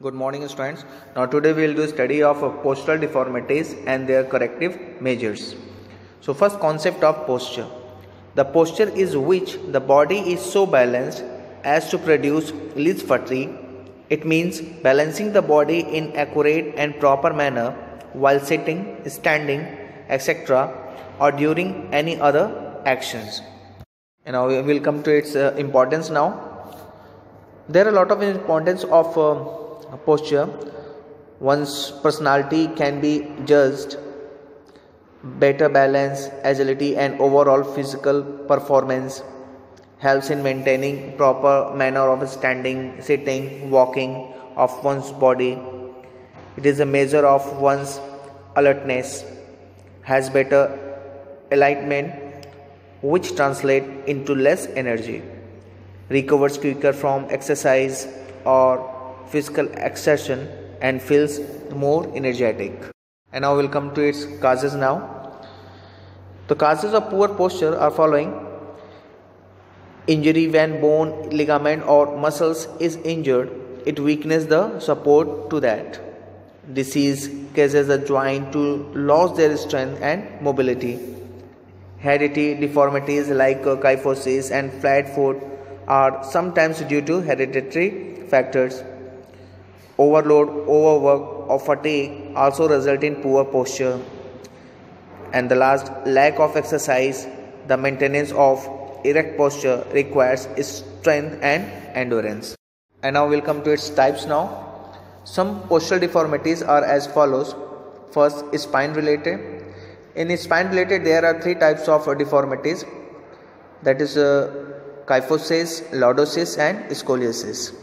Good morning students. Now today we will do study of postural deformities and their corrective measures. So first concept of posture. The posture is which the body is so balanced as to produce least fatigue. It means balancing the body in accurate and proper manner while sitting, standing, etc. or during any other actions. And now we will come to its importance now. There are a lot of importance of posture. One's personality can be judged, better balance, agility and overall physical performance, helps in maintaining proper manner of standing, sitting, walking of one's body. It is a measure of one's alertness, has better alignment which translate into less energy, recovers quicker from exercise or physical exertion and feels more energetic. And now we'll come to its causes now. The causes of poor posture are following: injury. When bone, ligament or muscles is injured, it weakens the support to that. Disease causes the joint to lose their strength and mobility. Hereditary deformities like kyphosis and flat foot are sometimes due to hereditary factors. Overload, overwork or fatigue also result in poor posture. And the last, lack of exercise. The maintenance of erect posture requires strength and endurance. And now we'll come to its types now. Some postural deformities are as follows. First, spine related. In spine related there are three types of deformities, that is kyphosis, lordosis and scoliosis.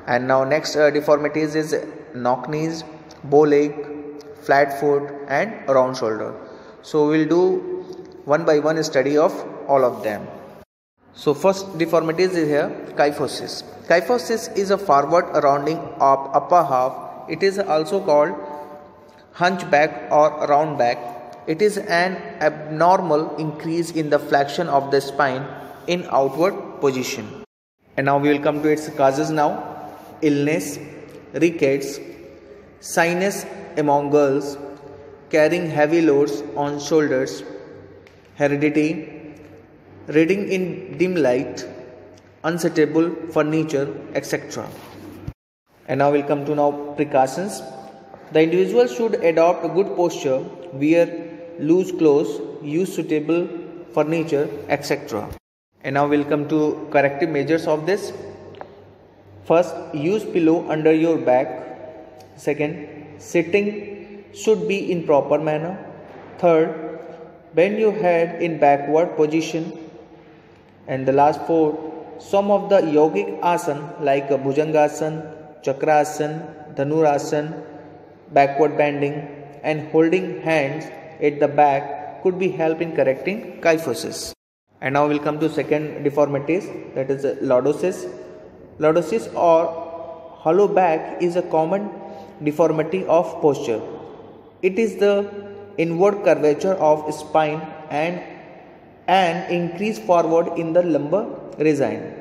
And now next deformities is knock knees, bow leg, flat foot and round shoulder. So we'll do one by one study of all of them. So first deformities is here kyphosis. Kyphosis is a forward rounding of upper half. It is also called hunchback or round back. It is an abnormal increase in the flexion of the spine in outward position. And now we will come to its causes now. Illness, rickets, sinus among girls, carrying heavy loads on shoulders, heredity, reading in dim light, unsuitable furniture, etc. And now we'll come to now precautions. The individual should adopt a good posture, wear loose clothes, use suitable furniture, etc. And now we'll come to corrective measures of this. First, use pillow under your back. Second, sitting should be in proper manner. Third, bend your head in backward position. And the last four, some of the yogic asana like Bhujangasana, Chakrasana, Dhanurasana, backward bending and holding hands at the back could be help in correcting kyphosis. And now we'll come to second deformities, that is lordosis. Lordosis or hollow back is a common deformity of posture. It is the inward curvature of spine and an increase forward in the lumbar region.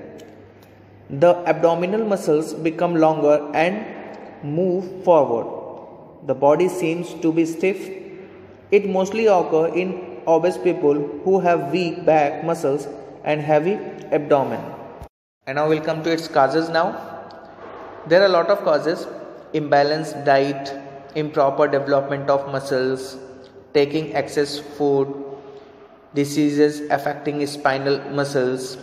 The abdominal muscles become longer and move forward. The body seems to be stiff. It mostly occurs in obese people who have weak back muscles and heavy abdomen. And now we'll come to its causes now. There are a lot of causes: imbalanced diet, improper development of muscles, taking excess food, diseases affecting spinal muscles,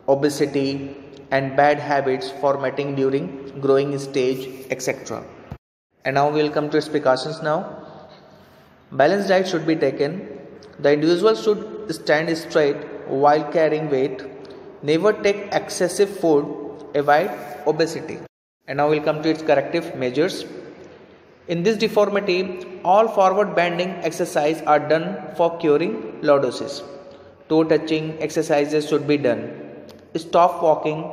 obesity and bad habits formatting during growing stage, etc. And now we'll come to its precautions now. Balanced diet should be taken. The individual should stand straight while carrying weight. Never take excessive food. Avoid obesity. And now we'll come to its corrective measures. In this deformity, all forward bending exercises are done for curing lordosis. Toe touching exercises should be done. Stop walking.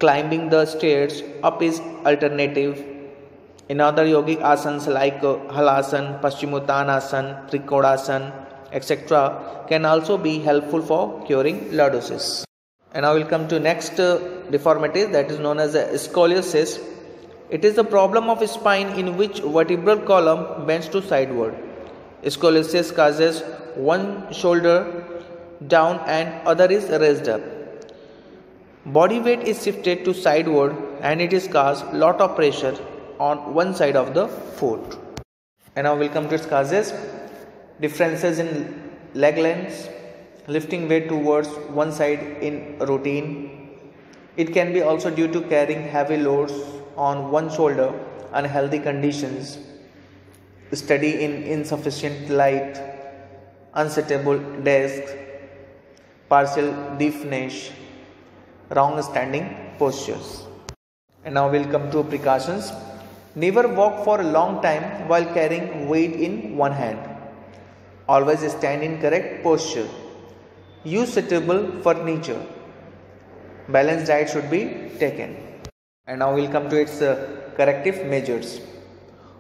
Climbing the stairs up is alternative. In other yogic asanas like Halasana, Paschimottanasana, Trikonasana, etc. can also be helpful for curing lordosis. And now we'll come to next deformity, that is known as scoliosis. It is the problem of spine in which vertebral column bends to sideward. Scoliosis causes one shoulder down and other is raised up. Body weight is shifted to sideward and it is caused lot of pressure on one side of the foot. And now we'll come to its causes. Differences in leg lengths, lifting weight towards one side in routine. It can be also due to carrying heavy loads on one shoulder, unhealthy conditions, study in insufficient light, unsuitable desk, partial deafness, wrong standing postures. And now we'll come to precautions. Never walk for a long time while carrying weight in one hand. Always stand in correct posture. Use suitable furniture. Balanced diet should be taken. And now we'll come to its corrective measures.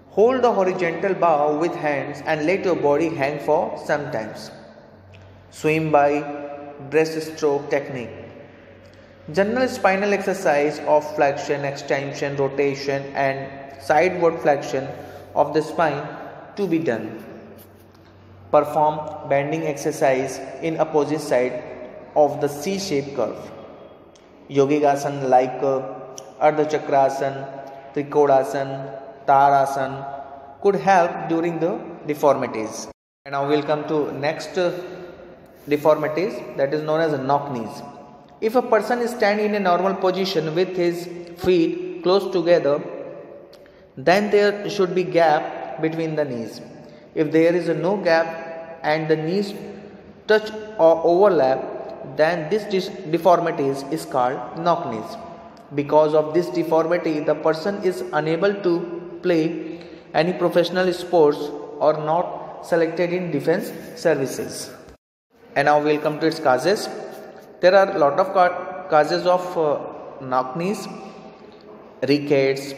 Hold the horizontal bar with hands and let your body hang for some times. Swim by breaststroke technique. General spinal exercise of flexion, extension, rotation and sideward flexion of the spine to be done. Perform bending exercise in opposite side of the C-shaped curve. Yogic asana like Ardha Chakrasana, Trikodasana, Tarasana could help during the deformities. And now we'll come to next deformities, that is known as knock knees. If a person is standing in a normal position with his feet close together, then there should be gap between the knees. If there is no gap and the knees touch or overlap, then this deformity is called knock knees. Because of this deformity, the person is unable to play any professional sports or not selected in defense services. And now we'll come to its causes. There are a lot of causes of knock knees: rickets,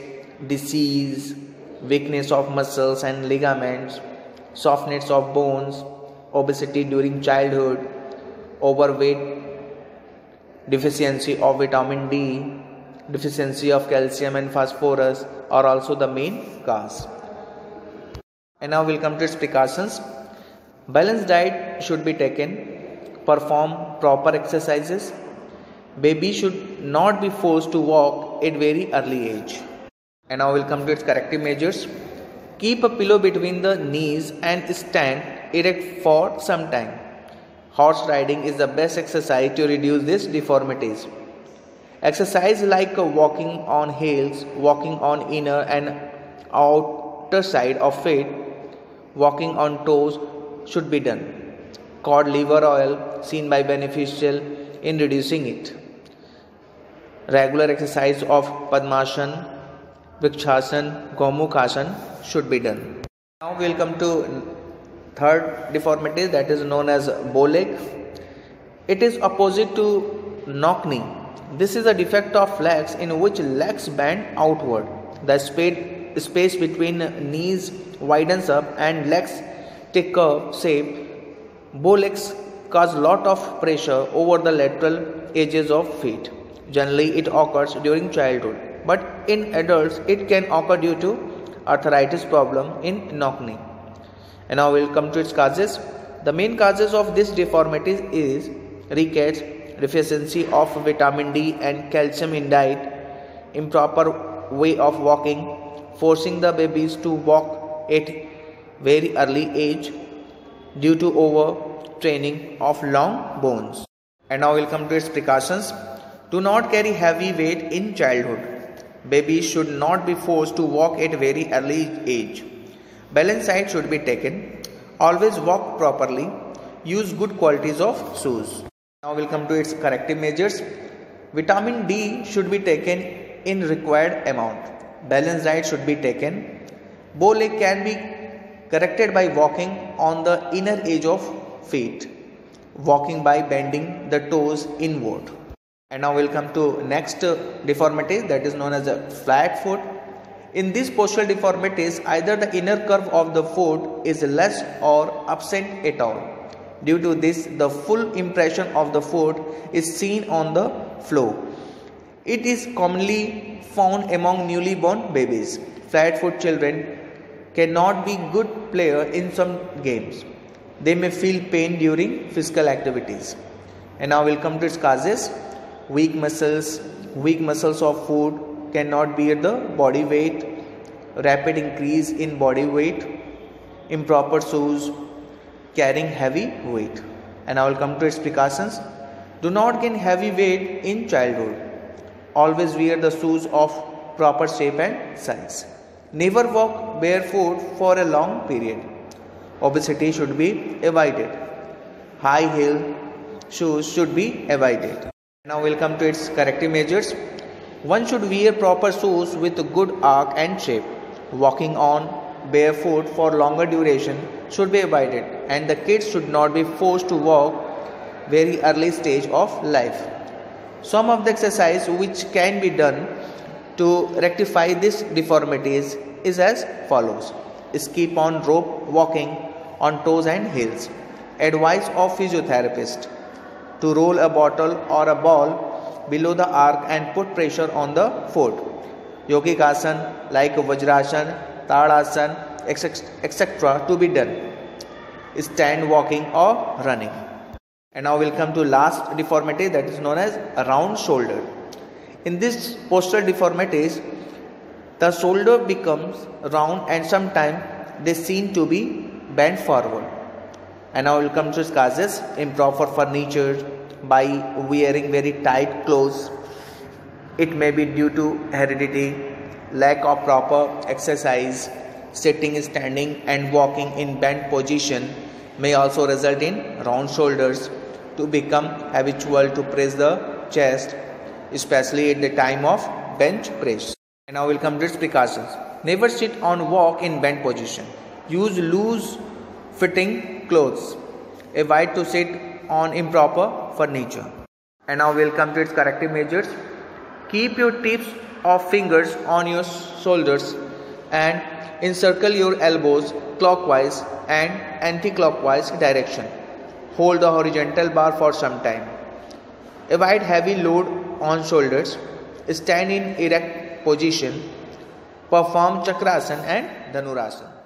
disease, weakness of muscles and ligaments, softness of bones, obesity during childhood, overweight, deficiency of vitamin D, deficiency of calcium and phosphorus are also the main cause. And now we'll come to its precautions. Balanced diet should be taken. Perform proper exercises. Baby should not be forced to walk at very early age. And now we'll come to its corrective measures. Keep a pillow between the knees and stand erect for some time. Horse riding is the best exercise to reduce these deformities. Exercise like walking on heels, walking on inner and outer side of feet, walking on toes should be done. Cod liver oil seen by beneficial in reducing it. Regular exercise of Padmasana, Vrikshasana, Gomukhasana should be done. Now we will come to third deformity, that is known as bow leg. It is opposite to knock knee. This is a defect of legs in which legs bend outward. The space between knees widens up and legs take curve shape. Bow legs cause lot of pressure over the lateral edges of feet. Generally it occurs during childhood, but in adults it can occur due to arthritis problem in knock knee. And now we will come to its causes. The main causes of this deformity is rickets, deficiency of vitamin D and calcium in diet, improper way of walking, forcing the babies to walk at very early age due to overtraining of long bones. And now we will come to its precautions. Do not carry heavy weight in childhood. Babies should not be forced to walk at very early age. Balanced diet should be taken. Always walk properly. Use good qualities of shoes. Now we will come to its corrective measures. Vitamin D should be taken in required amount. Balanced diet should be taken. Bow leg can be corrected by walking on the inner edge of feet, walking by bending the toes inward. And now we will come to next deformity, that is known as a flat foot. In these postural deformities, either the inner curve of the foot is less or absent at all. Due to this, the full impression of the foot is seen on the floor. It is commonly found among newly born babies. Flat-foot children cannot be good players in some games. They may feel pain during physical activities. And now we'll come to its causes. Weak muscles of foot cannot bear the body weight, rapid increase in body weight, improper shoes, carrying heavy weight. And I will come to its precautions. Do not gain heavy weight in childhood. Always wear the shoes of proper shape and size. Never walk barefoot for a long period. Obesity should be avoided. High heel shoes should be avoided. Now we'll come to its corrective measures. One should wear proper shoes with a good arc and shape. Walking on barefoot for longer duration should be avoided, and the kids should not be forced to walk very early stage of life. Some of the exercise which can be done to rectify these deformities is as follows. Skip on rope walking on toes and heels. Advice of physiotherapist to roll a bottle or a ball below the arc and put pressure on the foot. Yogic asana like Vajrasana, Tadasana, etc. to be done. Stand walking or running. And now we'll come to last deformity, that is known as a round shoulder. In this postural deformities, the shoulder becomes round and sometimes they seem to be bent forward. And now we'll come to its causes. Improper furniture by wearing very tight clothes. It may be due to heredity, lack of proper exercise, sitting, standing and walking in bent position may also result in round shoulders. To become habitual to press the chest, especially at the time of bench press. And now we'll come to its precautions. Never sit or walk in bent position. Use loose fitting clothes. Avoid to sit on improper furniture. And now we'll come to its corrective measures. Keep your tips of fingers on your shoulders and encircle your elbows clockwise and anti-clockwise direction. Hold the horizontal bar for some time. Avoid heavy load on shoulders. Stand in erect position. Perform Chakrasana and Dhanurasana.